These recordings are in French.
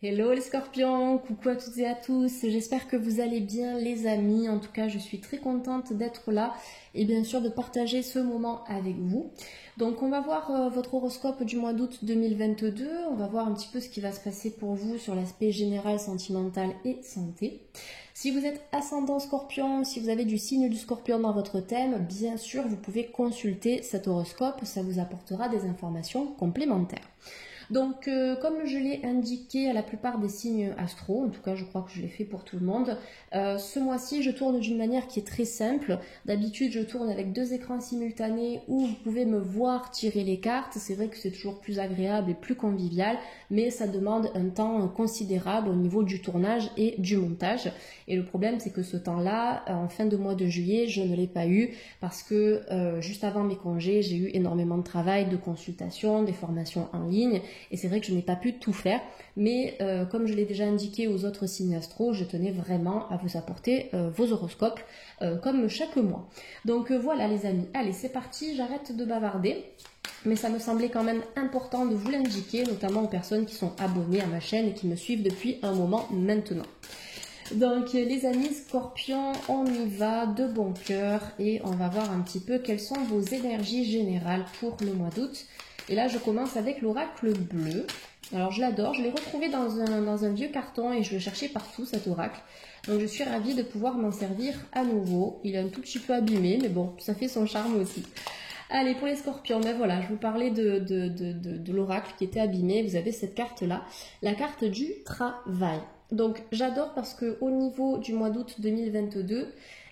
Hello les scorpions, coucou à toutes et à tous, j'espère que vous allez bien les amis, en tout cas je suis très contente d'être là et bien sûr de partager ce moment avec vous. Donc on va voir votre horoscope du mois d'août 2022, on va voir un petit peu ce qui va se passer pour vous sur l'aspect général, sentimental et santé. Si vous êtes ascendant scorpion, si vous avez du signe du scorpion dans votre thème, bien sûr vous pouvez consulter cet horoscope, ça vous apportera des informations complémentaires. Donc, comme je l'ai indiqué à la plupart des signes astro, en tout cas je crois que je l'ai fait pour tout le monde, ce mois-ci je tourne d'une manière qui est très simple. D'habitude je tourne avec 2 écrans simultanés où vous pouvez me voir tirer les cartes. C'est vrai que c'est toujours plus agréable et plus convivial, mais ça demande un temps considérable au niveau du tournage et du montage. Et le problème c'est que ce temps-là, en fin de mois de juillet, je ne l'ai pas eu parce que juste avant mes congés, j'ai eu énormément de travail, de consultations, des formations en ligne. Et c'est vrai que je n'ai pas pu tout faire, mais comme je l'ai déjà indiqué aux autres signes astro, je tenais vraiment à vous apporter vos horoscopes comme chaque mois. Donc voilà les amis, allez c'est parti, j'arrête de bavarder. Mais ça me semblait quand même important de vous l'indiquer, notamment aux personnes qui sont abonnées à ma chaîne et qui me suivent depuis un moment maintenant. Donc les amis scorpions, on y va de bon cœur et on va voir un petit peu quelles sont vos énergies générales pour le mois d'août. Et là, je commence avec l'oracle bleu. Alors, je l'adore. Je l'ai retrouvé dans un vieux carton et je le cherchais partout, cet oracle. Donc, je suis ravie de pouvoir m'en servir à nouveau. Il est un tout petit peu abîmé, mais bon, ça fait son charme aussi. Allez, pour les scorpions, ben voilà, je vous parlais de l'oracle qui était abîmé. Vous avez cette carte-là, la carte du travail. Donc, j'adore parce qu'au niveau du mois d'août 2022,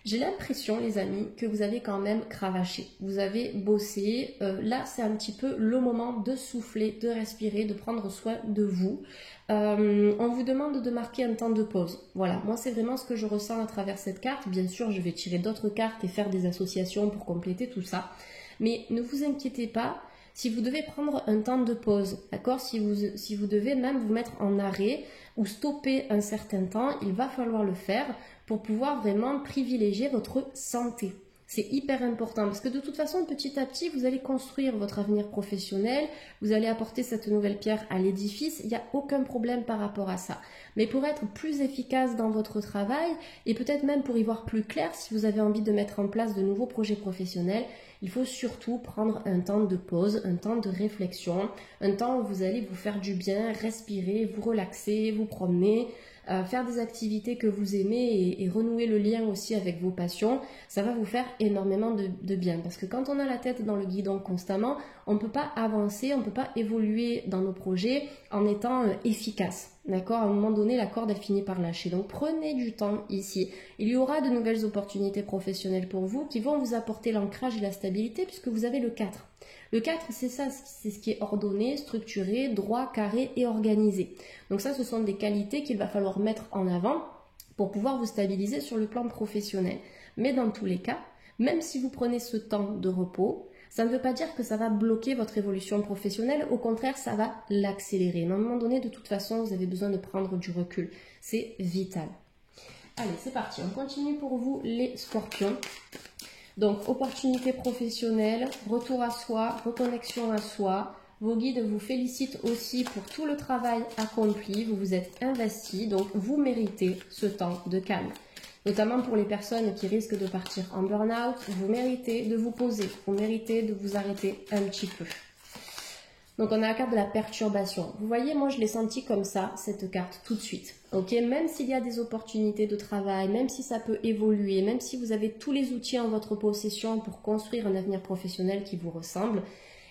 j'ai l'impression, les amis, que vous avez quand même cravaché. Vous avez bossé. Là, c'est un petit peu le moment de souffler, de respirer, de prendre soin de vous. On vous demande de marquer un temps de pause. Voilà, moi, c'est vraiment ce que je ressens à travers cette carte. Bien sûr, je vais tirer d'autres cartes et faire des associations pour compléter tout ça. Mais ne vous inquiétez pas. Si vous devez prendre un temps de pause, d'accord, si vous devez même vous mettre en arrêt ou stopper un certain temps, il va falloir le faire pour pouvoir vraiment privilégier votre santé. C'est hyper important parce que de toute façon, petit à petit, vous allez construire votre avenir professionnel, vous allez apporter cette nouvelle pierre à l'édifice, il n'y a aucun problème par rapport à ça. Mais pour être plus efficace dans votre travail et peut-être même pour y voir plus clair, si vous avez envie de mettre en place de nouveaux projets professionnels, il faut surtout prendre un temps de pause, un temps de réflexion, un temps où vous allez vous faire du bien, respirer, vous relaxer, vous promener, faire des activités que vous aimez et renouer le lien aussi avec vos passions, ça va vous faire énormément de bien. Parce que quand on a la tête dans le guidon constamment, on ne peut pas avancer, on ne peut pas évoluer dans nos projets en étant efficace. D'accord? À un moment donné, la corde, elle finit par lâcher. Donc, prenez du temps ici. Il y aura de nouvelles opportunités professionnelles pour vous qui vont vous apporter l'ancrage et la stabilité puisque vous avez le 4. Le 4, c'est ça, c'est ce qui est ordonné, structuré, droit, carré et organisé. Donc ça, ce sont des qualités qu'il va falloir mettre en avant pour pouvoir vous stabiliser sur le plan professionnel. Mais dans tous les cas, même si vous prenez ce temps de repos, ça ne veut pas dire que ça va bloquer votre évolution professionnelle. Au contraire, ça va l'accélérer. Mais à un moment donné, de toute façon, vous avez besoin de prendre du recul. C'est vital. Allez, c'est parti. On continue pour vous, les scorpions. Donc, opportunité professionnelle, retour à soi, reconnexion à soi. Vos guides vous félicitent aussi pour tout le travail accompli. Vous vous êtes investi, donc vous méritez ce temps de calme. Notamment pour les personnes qui risquent de partir en burn-out, vous méritez de vous poser, vous méritez de vous arrêter un petit peu. Donc on a la carte de la perturbation. Vous voyez, moi je l'ai senti comme ça, cette carte, tout de suite. Ok, même s'il y a des opportunités de travail, même si ça peut évoluer, même si vous avez tous les outils en votre possession pour construire un avenir professionnel qui vous ressemble,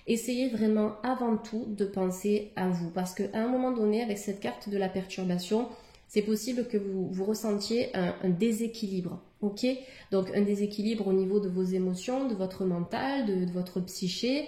essayez vraiment avant tout de penser à vous. Parce qu'à un moment donné, avec cette carte de la perturbation, c'est possible que vous ressentiez un déséquilibre, ok? Donc un déséquilibre au niveau de vos émotions, de votre mental, de votre psyché.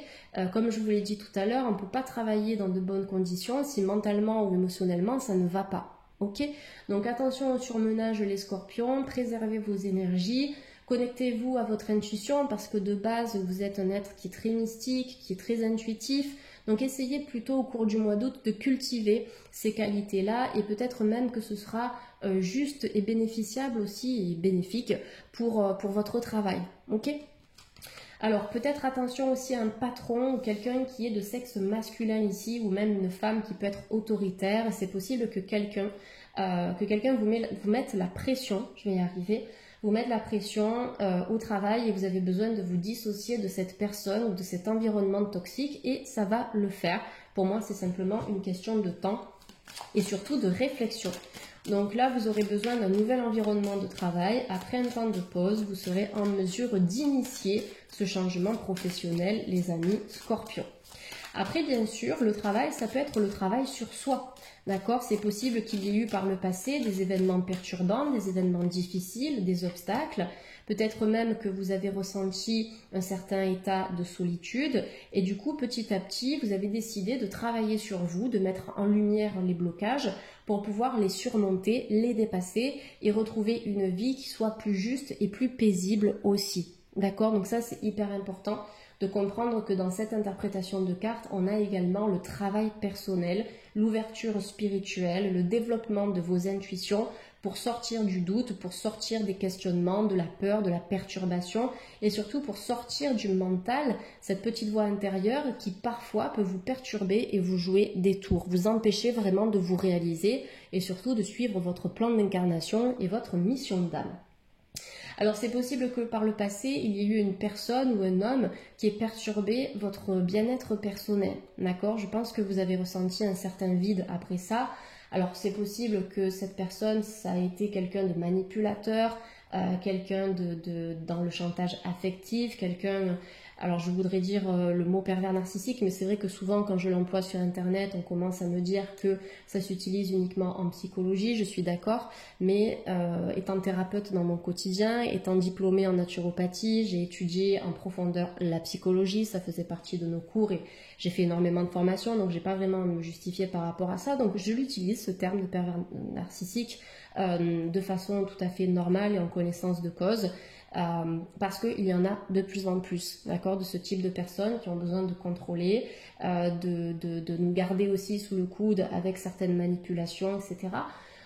Comme je vous l'ai dit tout à l'heure, on ne peut pas travailler dans de bonnes conditions si mentalement ou émotionnellement ça ne va pas, ok? Donc attention au surmenage les scorpions, préservez vos énergies, connectez-vous à votre intuition parce que de base vous êtes un être qui est très mystique, qui est très intuitif. Donc essayez plutôt au cours du mois d'août de cultiver ces qualités-là et peut-être même que ce sera juste et bénéficiable aussi et bénéfique pour votre travail. Ok ? Alors peut-être attention aussi à un patron ou quelqu'un qui est de sexe masculin ici, ou même une femme qui peut être autoritaire. C'est possible que quelqu'un vous mette la pression, je vais y arriver, vous mette la pression au travail et vous avez besoin de vous dissocier de cette personne ou de cet environnement toxique et ça va le faire. Pour moi, c'est simplement une question de temps et surtout de réflexion. Donc là, vous aurez besoin d'un nouvel environnement de travail. Après un temps de pause, vous serez en mesure d'initier ce changement professionnel, les amis Scorpions. Après, bien sûr, le travail, ça peut être le travail sur soi. D'accord? C'est possible qu'il y ait eu par le passé des événements perturbants, des événements difficiles, des obstacles. Peut-être même que vous avez ressenti un certain état de solitude et du coup, petit à petit, vous avez décidé de travailler sur vous, de mettre en lumière les blocages pour pouvoir les surmonter, les dépasser et retrouver une vie qui soit plus juste et plus paisible aussi. D'accord? Donc ça, c'est hyper important de comprendre que dans cette interprétation de cartes, on a également le travail personnel, l'ouverture spirituelle, le développement de vos intuitions pour sortir du doute, pour sortir des questionnements, de la peur, de la perturbation et surtout pour sortir du mental, cette petite voix intérieure qui parfois peut vous perturber et vous jouer des tours, vous empêcher vraiment de vous réaliser et surtout de suivre votre plan d'incarnation et votre mission d'âme. Alors c'est possible que par le passé, il y ait eu une personne ou un homme qui ait perturbé votre bien-être personnel. D'accord? Je pense que vous avez ressenti un certain vide après ça. Alors c'est possible que cette personne, ça a été quelqu'un de manipulateur, quelqu'un dans le chantage affectif, quelqu'un... Alors je voudrais dire le mot pervers narcissique, mais c'est vrai que souvent quand je l'emploie sur internet, on commence à me dire que ça s'utilise uniquement en psychologie, je suis d'accord, mais étant thérapeute dans mon quotidien, étant diplômée en naturopathie, j'ai étudié en profondeur la psychologie, ça faisait partie de nos cours et j'ai fait énormément de formations, donc j'ai pas vraiment à me justifier par rapport à ça, donc je l'utilise ce terme de pervers narcissique de façon tout à fait normale et en connaissance de cause. Parce qu'il y en a de plus en plus, d'accord, de ce type de personnes qui ont besoin de contrôler, de nous garder aussi sous le coude avec certaines manipulations, etc.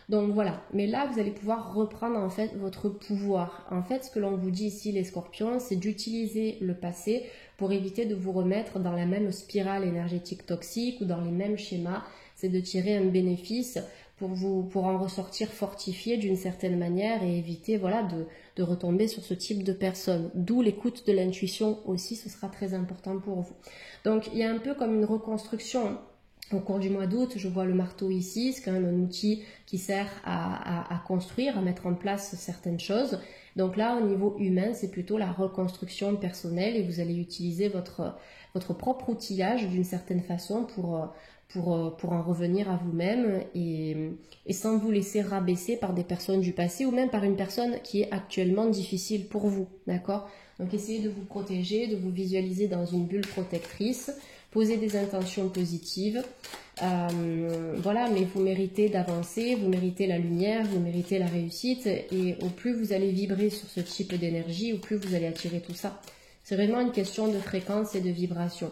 Donc voilà, mais là vous allez pouvoir reprendre en fait votre pouvoir. En fait, ce que l'on vous dit ici les Scorpions, c'est d'utiliser le passé pour éviter de vous remettre dans la même spirale énergétique toxique ou dans les mêmes schémas. C'est de tirer un bénéfice pour en ressortir fortifié d'une certaine manière et éviter voilà, de retomber sur ce type de personnes. D'où l'écoute de l'intuition aussi, ce sera très important pour vous. Donc il y a un peu comme une reconstruction. Au cours du mois d'août, je vois le marteau ici, c'est quand même un outil qui sert à construire, à mettre en place certaines choses. Donc là, au niveau humain, c'est plutôt la reconstruction personnelle et vous allez utiliser votre propre outillage d'une certaine façon pour en revenir à vous-même et sans vous laisser rabaisser par des personnes du passé ou même par une personne qui est actuellement difficile pour vous, d'accord? Donc essayez de vous protéger, de vous visualiser dans une bulle protectrice, posez des intentions positives, voilà, mais vous méritez d'avancer, vous méritez la lumière, vous méritez la réussite et au plus vous allez vibrer sur ce type d'énergie, au plus vous allez attirer tout ça. C'est vraiment une question de fréquence et de vibration.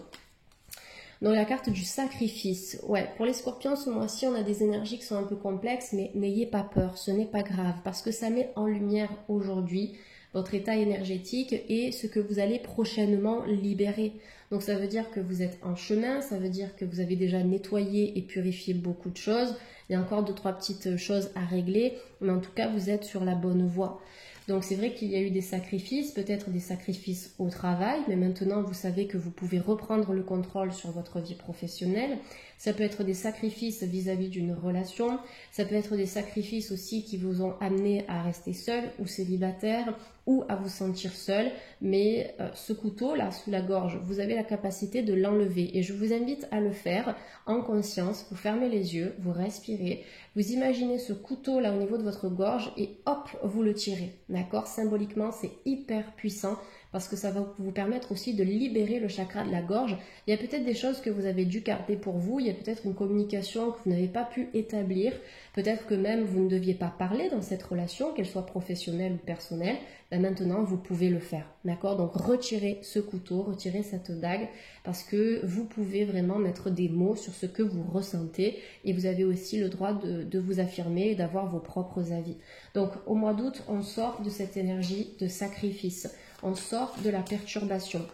Donc la carte du sacrifice, ouais, pour les Scorpions ce mois-ci on a des énergies qui sont un peu complexes, mais n'ayez pas peur, ce n'est pas grave, parce que ça met en lumière aujourd'hui votre état énergétique et ce que vous allez prochainement libérer. Donc ça veut dire que vous êtes en chemin, ça veut dire que vous avez déjà nettoyé et purifié beaucoup de choses, il y a encore 2-3 petites choses à régler, mais en tout cas vous êtes sur la bonne voie. Donc c'est vrai qu'il y a eu des sacrifices, peut-être des sacrifices au travail, mais maintenant vous savez que vous pouvez reprendre le contrôle sur votre vie professionnelle. Ça peut être des sacrifices vis-à-vis d'une relation, ça peut être des sacrifices aussi qui vous ont amené à rester seul ou célibataire ou à vous sentir seul, mais ce couteau là sous la gorge, vous avez la capacité de l'enlever et je vous invite à le faire en conscience. Vous fermez les yeux, vous respirez, vous imaginez ce couteau là au niveau de votre gorge et hop, vous le tirez, d'accord? Symboliquement, c'est hyper puissant parce que ça va vous permettre aussi de libérer le chakra de la gorge. Il y a peut-être des choses que vous avez dû garder pour vous, il y a peut-être une communication que vous n'avez pas pu établir, peut-être que même vous ne deviez pas parler dans cette relation, qu'elle soit professionnelle ou personnelle, ben maintenant vous pouvez le faire, d'accord? Donc retirez ce couteau, retirez cette dague, parce que vous pouvez vraiment mettre des mots sur ce que vous ressentez et vous avez aussi le droit de vous affirmer et d'avoir vos propres avis. Donc au mois d'août, on sort de cette énergie de sacrifice. On sort de la perturbation.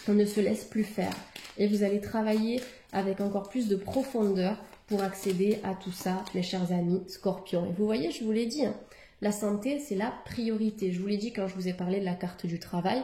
On ne se laisse plus faire. Et vous allez travailler avec encore plus de profondeur pour accéder à tout ça, mes chers amis Scorpions. Et vous voyez, je vous l'ai dit, hein, la santé, c'est la priorité. Je vous l'ai dit quand je vous ai parlé de la carte du travail.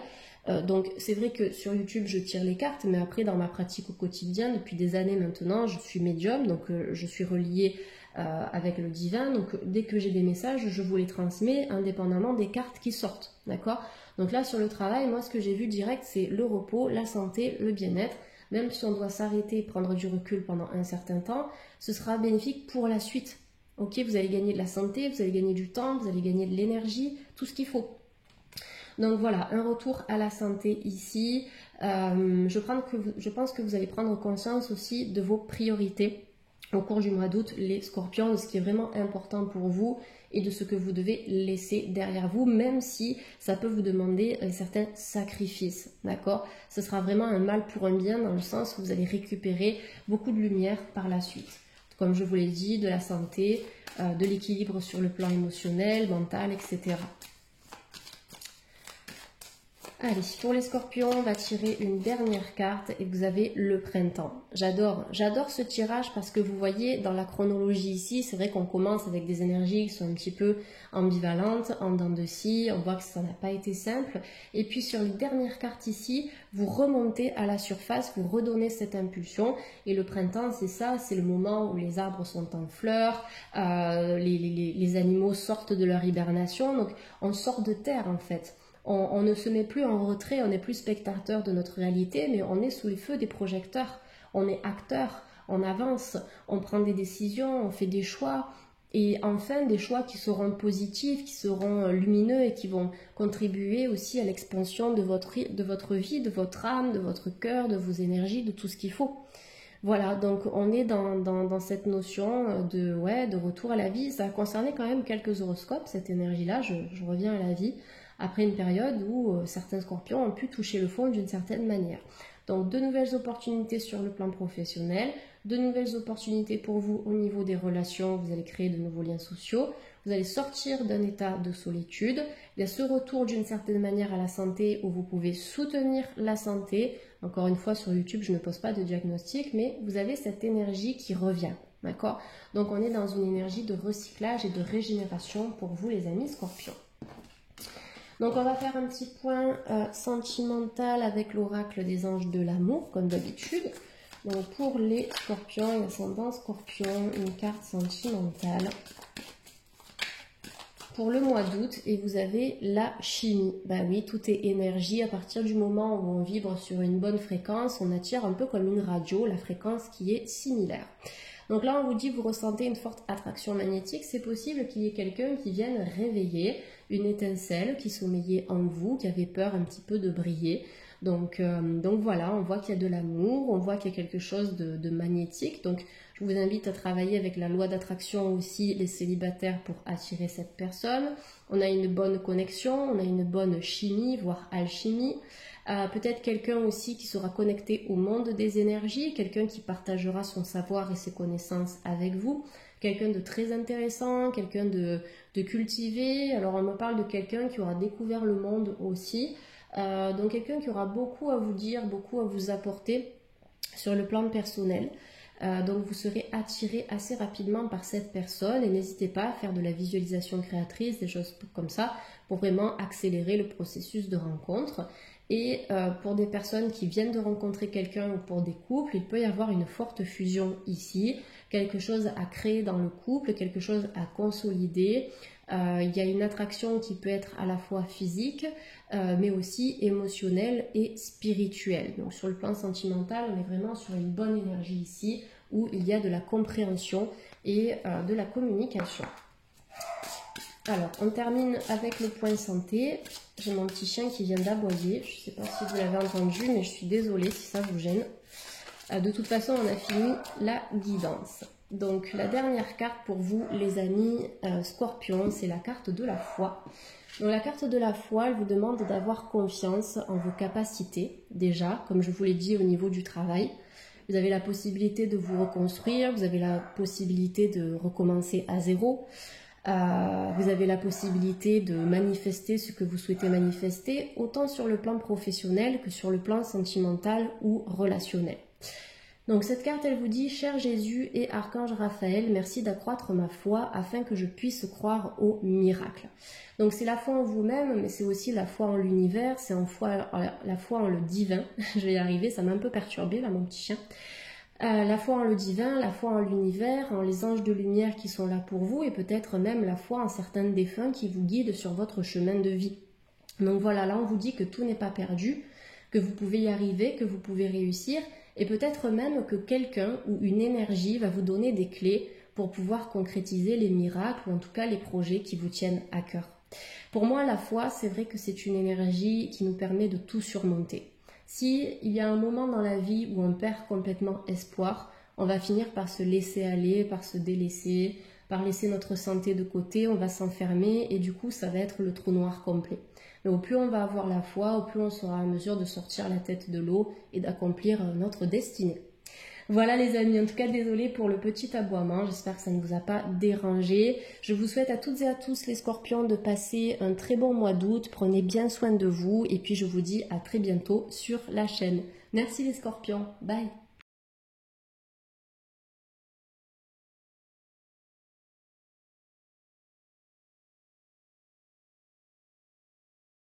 Donc c'est vrai que sur YouTube je tire les cartes, mais après dans ma pratique au quotidien depuis des années maintenant je suis médium, donc je suis reliée avec le divin, donc dès que j'ai des messages je vous les transmets indépendamment des cartes qui sortent, d'accord? Donc là sur le travail, moi ce que j'ai vu direct c'est le repos, la santé, le bien-être. Même si on doit s'arrêter et prendre du recul pendant un certain temps, ce sera bénéfique pour la suite. Ok, vous allez gagner de la santé, vous allez gagner du temps, vous allez gagner de l'énergie, tout ce qu'il faut. Donc voilà, un retour à la santé ici. Je pense que vous allez prendre conscience aussi de vos priorités au cours du mois d'août, les Scorpions, de ce qui est vraiment important pour vous et de ce que vous devez laisser derrière vous, même si ça peut vous demander certains sacrifices, d'accord? Ce sera vraiment un mal pour un bien dans le sens où vous allez récupérer beaucoup de lumière par la suite. Comme je vous l'ai dit, de la santé, de l'équilibre sur le plan émotionnel, mental, etc. Allez, pour les Scorpions, on va tirer une dernière carte et vous avez le printemps. J'adore ce tirage parce que vous voyez dans la chronologie ici, c'est vrai qu'on commence avec des énergies qui sont un petit peu ambivalentes, en dents de scie, on voit que ça n'a pas été simple. Et puis sur les dernières cartes ici, vous remontez à la surface, vous redonnez cette impulsion. Et le printemps, c'est ça, c'est le moment où les arbres sont en fleurs, les animaux sortent de leur hibernation, donc on sort de terre en fait. On ne se met plus en retrait, on n'est plus spectateur de notre réalité, mais on est sous les feux des projecteurs. On est acteur, on avance, on prend des décisions, on fait des choix. Et enfin, des choix qui seront positifs, qui seront lumineux et qui vont contribuer aussi à l'expansion de votre vie, de votre âme, de votre cœur, de vos énergies, de tout ce qu'il faut. Voilà, donc on est dans cette notion de retour à la vie. Ça a concerné quand même quelques horoscopes, cette énergie-là, je reviens à la vie, après une période où certains Scorpions ont pu toucher le fond d'une certaine manière. Donc de nouvelles opportunités sur le plan professionnel, de nouvelles opportunités pour vous au niveau des relations, vous allez créer de nouveaux liens sociaux, vous allez sortir d'un état de solitude, il y a ce retour d'une certaine manière à la santé où vous pouvez soutenir la santé. Encore une fois sur YouTube je ne pose pas de diagnostic, mais vous avez cette énergie qui revient, d'accord? Donc on est dans une énergie de recyclage et de régénération pour vous les amis Scorpions. Donc on va faire un petit point sentimental avec l'oracle des anges de l'amour, comme d'habitude. Donc pour les Scorpions et ascendant Scorpion, une carte sentimentale pour le mois d'août, et vous avez la chimie. Ben oui, tout est énergie. À partir du moment où on vibre sur une bonne fréquence, on attire un peu comme une radio, la fréquence qui est similaire. Donc là, on vous dit, vous ressentez une forte attraction magnétique. C'est possible qu'il y ait quelqu'un qui vienne réveiller une étincelle qui sommeillait en vous, qui avait peur un petit peu de briller. Donc voilà, on voit qu'il y a de l'amour, on voit qu'il y a quelque chose de magnétique. Donc je vous invite à travailler avec la loi d'attraction aussi, les célibataires, pour attirer cette personne. On a une bonne connexion, on a une bonne chimie, voire alchimie. Peut-être quelqu'un aussi qui sera connecté au monde des énergies, quelqu'un qui partagera son savoir et ses connaissances avec vous, quelqu'un de très intéressant, quelqu'un de cultivé. Alors on me parle de quelqu'un qui aura découvert le monde aussi, donc quelqu'un qui aura beaucoup à vous dire, beaucoup à vous apporter sur le plan personnel. Donc vous serez attiré assez rapidement par cette personne et n'hésitez pas à faire de la visualisation créatrice, des choses comme ça, pour vraiment accélérer le processus de rencontre. Et pour des personnes qui viennent de rencontrer quelqu'un ou pour des couples, il peut y avoir une forte fusion ici, quelque chose à créer dans le couple, quelque chose à consolider. Il y a une attraction qui peut être à la fois physique, mais aussi émotionnelle et spirituelle. Donc sur le plan sentimental, on est vraiment sur une bonne énergie ici, où il y a de la compréhension et de la communication. Alors, on termine avec le point santé. J'ai mon petit chien qui vient d'aboyer. Je ne sais pas si vous l'avez entendu, mais je suis désolée si ça vous gêne. De toute façon, on a fini la guidance. Donc, la dernière carte pour vous, les amis Scorpions, c'est la carte de la foi. Donc, la carte de la foi, elle vous demande d'avoir confiance en vos capacités, déjà, comme je vous l'ai dit au niveau du travail. Vous avez la possibilité de vous reconstruire, vous avez la possibilité de recommencer à zéro. Vous avez la possibilité de manifester ce que vous souhaitez manifester, autant sur le plan professionnel que sur le plan sentimental ou relationnel. Donc cette carte, elle vous dit « Cher Jésus et Archange Raphaël, merci d'accroître ma foi afin que je puisse croire au miracle. » Donc c'est la foi en vous-même, mais c'est aussi la foi en l'univers, c'est la foi en le divin. Je vais y arriver, ça m'a un peu perturbé là, mon petit chien. La foi en le divin, la foi en l'univers, en les anges de lumière qui sont là pour vous, et peut-être même la foi en certains défunts qui vous guident sur votre chemin de vie. Donc voilà, là on vous dit que tout n'est pas perdu, que vous pouvez y arriver, que vous pouvez réussir, et peut-être même que quelqu'un ou une énergie va vous donner des clés pour pouvoir concrétiser les miracles ou en tout cas les projets qui vous tiennent à cœur. Pour moi, la foi, c'est vrai que c'est une énergie qui nous permet de tout surmonter. Si il y a un moment dans la vie où on perd complètement espoir, on va finir par se laisser aller, par se délaisser, par laisser notre santé de côté, on va s'enfermer et du coup ça va être le trou noir complet. Mais au plus on va avoir la foi, au plus on sera à mesure de sortir la tête de l'eau et d'accomplir notre destinée. Voilà les amis, en tout cas désolée pour le petit aboiement, j'espère que ça ne vous a pas dérangé. Je vous souhaite à toutes et à tous les scorpions de passer un très bon mois d'août, prenez bien soin de vous et puis je vous dis à très bientôt sur la chaîne. Merci les scorpions, bye.